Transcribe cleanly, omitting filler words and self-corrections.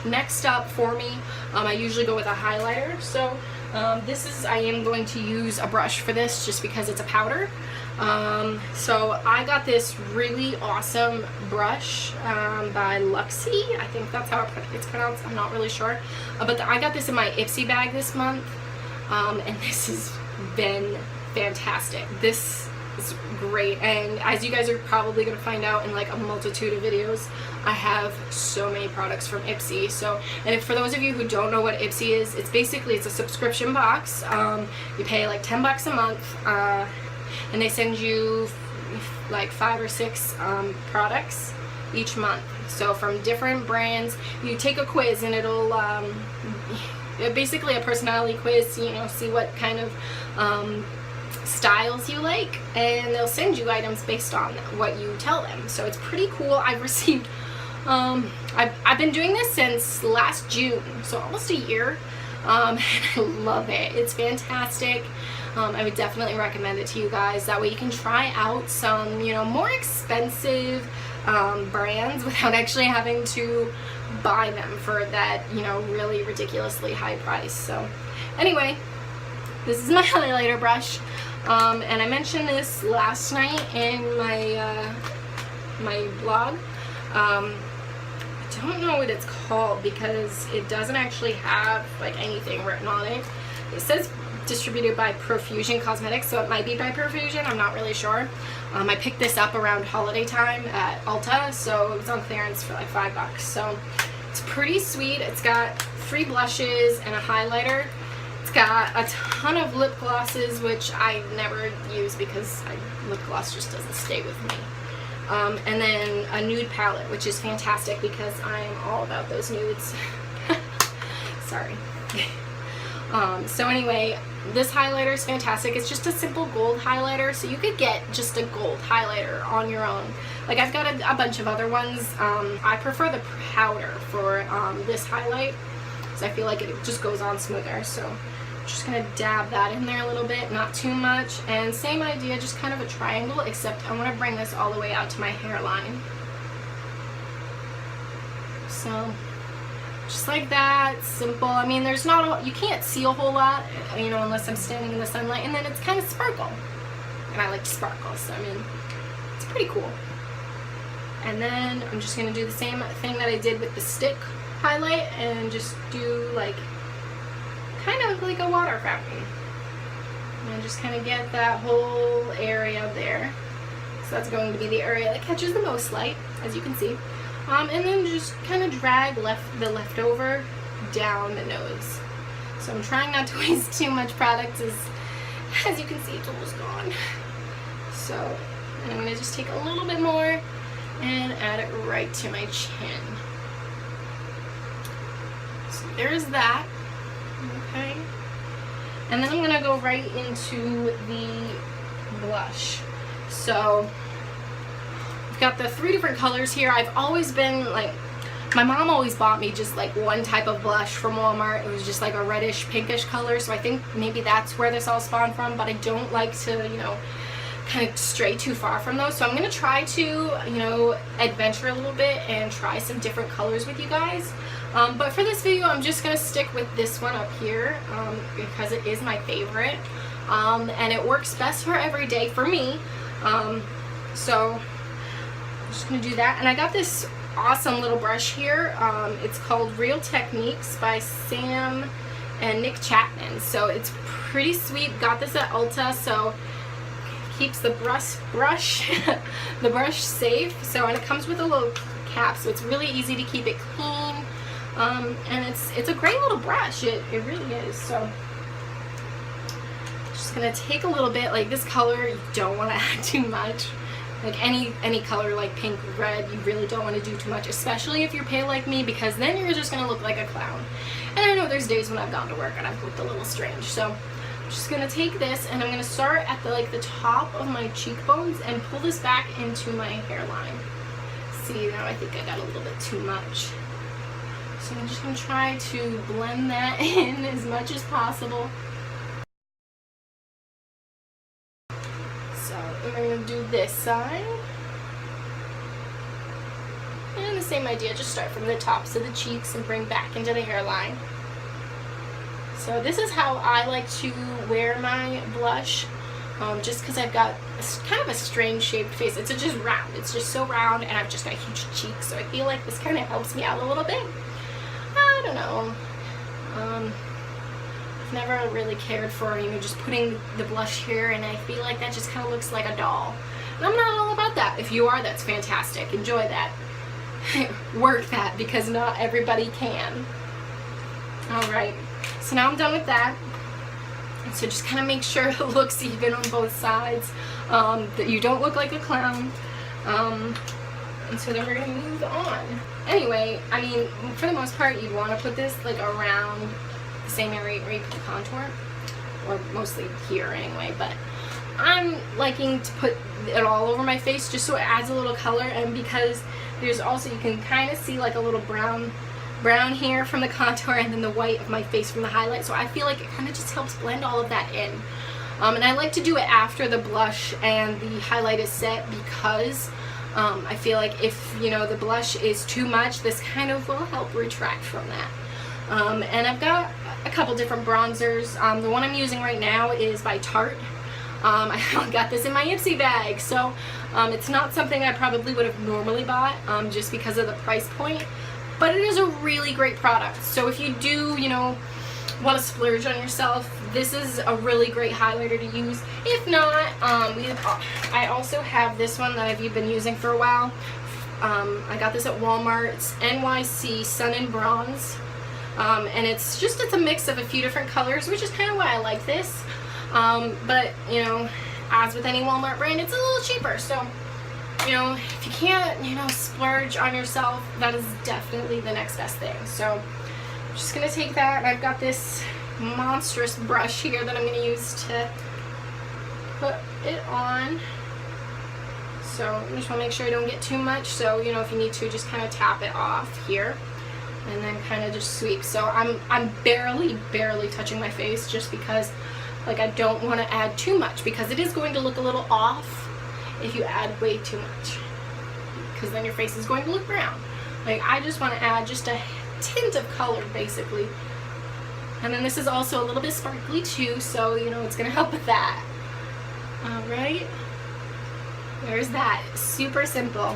next up for me, I usually go with a highlighter. So I am going to use a brush for this just because it's a powder. So I got this really awesome brush by Luxie. I think that's how it's pronounced. I'm not really sure. But I got this in my Ipsy bag this month. And this has been fantastic. This is great. And as you guys are probably going to find out in like a multitude of videos, I have so many products from Ipsy. So, and for those of you who don't know what Ipsy is, it's a subscription box. You pay like 10 bucks a month, and they send you like 5 or 6 products each month. So from different brands, you take a quiz and it'll basically a personality quiz, you know, see what kind of styles you like, and they'll send you items based on what you tell them. So it's pretty cool. I've received I've been doing this since last June, so almost a year, and I love it. It's fantastic. I would definitely recommend it to you guys. That way you can try out some, you know, more expensive brands without actually having to buy them for that, you know, really ridiculously high price. So anyway, this is my highlighter brush, and I mentioned this last night in my my blog. I don't know what it's called because it doesn't actually have like anything written on it. It says distributed by Profusion Cosmetics, so it might be by Profusion, I'm not really sure. I picked this up around holiday time at Ulta, so it was on clearance for like 5 bucks. So it's pretty sweet. It's got free blushes and a highlighter. It's got a ton of lip glosses, which I never use because lip gloss just doesn't stay with me. And then a nude palette, which is fantastic because I'm all about those nudes. Sorry. So anyway, this highlighter is fantastic. It's just a simple gold highlighter, so you could get just a gold highlighter on your own. Like I've got a bunch of other ones. I prefer the powder for this highlight because I feel like it just goes on smoother. So I'm just gonna dab that in there a little bit, not too much. And same idea, just kind of a triangle, except I want to bring this all the way out to my hairline. So just like that, simple. I mean, there's not you can't see a whole lot, you know, unless I'm standing in the sunlight, and then it's kind of sparkle, and I like to sparkle, so I mean, it's pretty cool. And then I'm just gonna do the same thing that I did with the stick highlight and just do like kind of like a water fountain, and just kind of get that whole area there. So that's going to be the area that catches the most light, as you can see. And then just kind of drag the leftover down the nose. So I'm trying not to waste too much product, as you can see, it's almost gone. So, and I'm going to just take a little bit more and add it right to my chin. So there's that. Okay. And then I'm going to go right into the blush. So got the 3 different colors here. I've always been like, my mom always bought me just like one type of blush from Walmart. It was just like a reddish pinkish color, so I think maybe that's where this all spawned from, but I don't like to, you know, kind of stray too far from those. So I'm going to try to, you know, adventure a little bit and try some different colors with you guys. But for this video, I'm just going to stick with this one up here because it is my favorite. And it works best for every day for me. So I'm just going to do that. And I got this awesome little brush here. It's called Real Techniques by Sam and Nick Chapman. So it's pretty sweet. Got this at Ulta, so keeps the brush the brush safe. So, and it comes with a little cap, so it's really easy to keep it clean. And it's a great little brush. It really is. So just gonna take a little bit. Like this color, you don't want to add too much. Like any color like pink, red, you really don't want to do too much, especially if you're pale like me, because then you're just gonna look like a clown. And I know there's days when I've gone to work and I've looked a little strange. So I'm just gonna take this and I'm gonna start at the top of my cheekbones and pull this back into my hairline. See, now I think I got a little bit too much. So I'm just gonna try to blend that in as much as possible. So I'm gonna do this side. And the same idea, just start from the tops of the cheeks and bring back into the hairline. So this is how I like to wear my blush, just because I've got kind of a strange shaped face. It's just round. It's just so round, and I've just got huge cheeks, so I feel like this kind of helps me out a little bit. I don't know. I've never really cared for, just putting the blush here, and I feel like that just kind of looks like a doll. And I'm not all about that. If you are, that's fantastic. Enjoy that. Work that, because not everybody can. Alright, so now I'm done with that. So just kind of make sure it looks even on both sides, that you don't look like a clown. And so then we're going to move on. Anyway, I mean, for the most part, you'd want to put this like around the same area where you put the contour, or mostly here anyway, but I'm liking to put it all over my face just so it adds a little color, and because there's also, you can kind of see like a little brown here from the contour, and then the white of my face from the highlight, so I feel like it kind of just helps blend all of that in. And I like to do it after the blush and the highlight is set, because I feel like if the blush is too much, this kind of will help retract from that. And I've got a couple different bronzers. The one I'm using right now is by Tarte. I got this in my Ipsy bag, so it's not something I probably would have normally bought, just because of the price point, but it is a really great product. So if you do, want to splurge on yourself, this is a really great highlighter to use. If not, I also have this one that I've been using for a while. I got this at Walmart. It's NYC Sun and Bronze, and it's a mix of a few different colors, which is kind of why I like this. But as with any Walmart brand, it's a little cheaper, so if you can't splurge on yourself, that is definitely the next best thing. So I'm just gonna take that, and I've got this monstrous brush here that I'm gonna use to put it on. So I just want to make sure I don't get too much, so if you need to, just kind of tap it off here and then kind of just sweep. So I'm barely touching my face, just because I don't want to add too much, because it is going to look a little off if you add way too much, because then your face is going to look brown. I just want to add just a tint of color, basically. And then this is also a little bit sparkly too, so it's going to help with that. Alright, there's that. Super simple.